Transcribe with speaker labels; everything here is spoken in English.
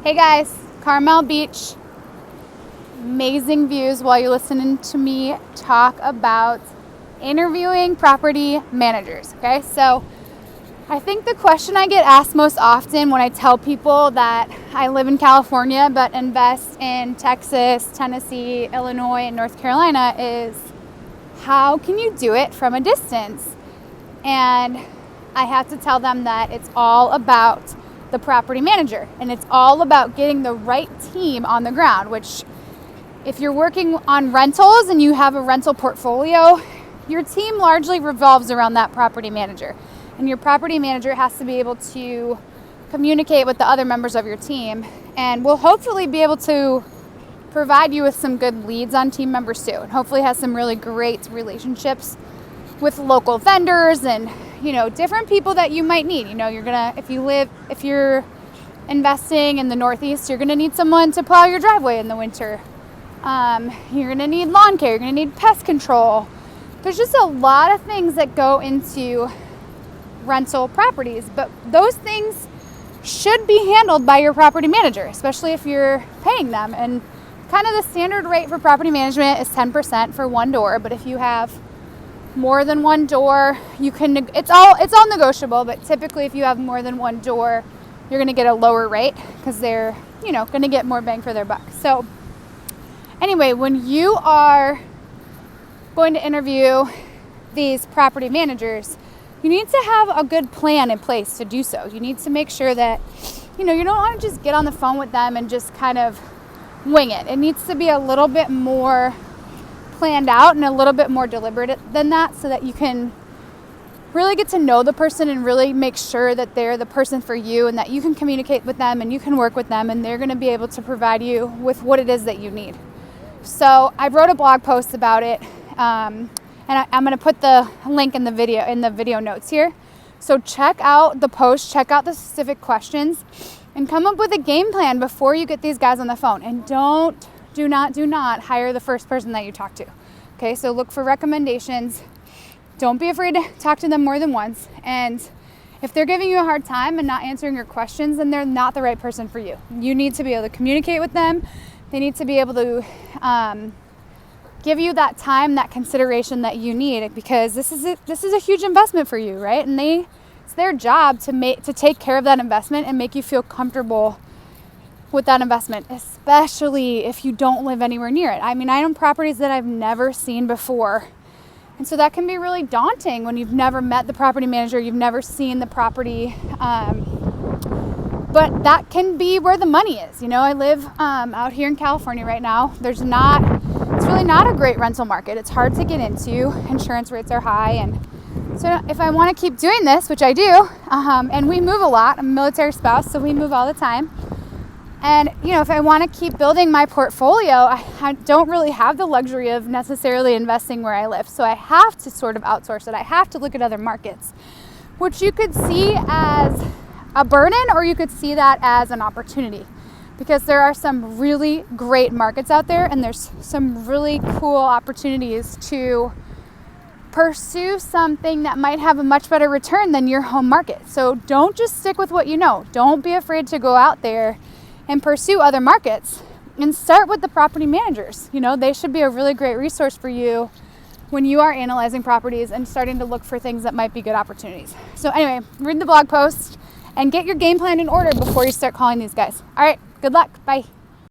Speaker 1: Hey guys, Carmel Beach. Amazing views while you're listening to me talk about interviewing property managers. Okay, so I think the question I get asked most often when I tell people that I live in California but invest in Texas, Tennessee, Illinois, and North Carolina is, how can you do it from a distance? And I have to tell them that it's all about the property manager, and it's all about getting the right team on the ground, which if you're working on rentals and you have a rental portfolio, your team largely revolves around that property manager. And your property manager has to be able to communicate with the other members of your team, and will hopefully be able to provide you with some good leads on team members too, and hopefully has some really great relationships with local vendors and different people that you might need. If you're investing in the Northeast, you're gonna need someone to plow your driveway in the winter. You're gonna need lawn care, you're gonna need pest control. There's just a lot of things that go into rental properties, but those things should be handled by your property manager, especially if you're paying them. And kind of the standard rate for property management is 10% for one door, but if you have more than one door, it's all negotiable, but typically if you have more than one door, you're going to get a lower rate because they're going to get more bang for their buck. So anyway, when you are going to interview these property managers, you need to have a good plan in place to do so. You need to make sure that you don't want to just get on the phone with them and just kind of wing it. It needs to be a little bit more planned out and a little bit more deliberate than that, so that you can really get to know the person and really make sure that they're the person for you, and that you can communicate with them and you can work with them, and they're going to be able to provide you with what it is that you need. So I wrote a blog post about it, and I'm going to put the link in the video notes here. So check out the post, check out the specific questions, and come up with a game plan before you get these guys on the phone. And do not hire the first person that you talk to. Okay, so look for recommendations. Don't be afraid to talk to them more than once. And if they're giving you a hard time and not answering your questions, then they're not the right person for you. You need to be able to communicate with them. They need to be able to give you that time, that consideration that you need, because this is a huge investment for you, right? And it's their job to take care of that investment and make you feel comfortable with that investment, especially if you don't live anywhere near it. I mean, I own properties that I've never seen before. And so that can be really daunting when you've never met the property manager, you've never seen the property. But that can be where the money is. I live out here in California right now. It's really not a great rental market. It's hard to get into. Insurance rates are high. And so if I want to keep doing this, which I do, and we move a lot, I'm a military spouse, so we move all the time. And, if I want to keep building my portfolio, I don't really have the luxury of necessarily investing where I live. So I have to sort of outsource it. I have to look at other markets, which you could see as a burden, or you could see that as an opportunity, because there are some really great markets out there, and there's some really cool opportunities to pursue something that might have a much better return than your home market. So don't just stick with what you know. Don't be afraid to go out there and pursue other markets, and start with the property managers. They should be a really great resource for you when you are analyzing properties and starting to look for things that might be good opportunities. So anyway, read the blog post and get your game plan in order before you start calling these guys. All right, good luck. Bye.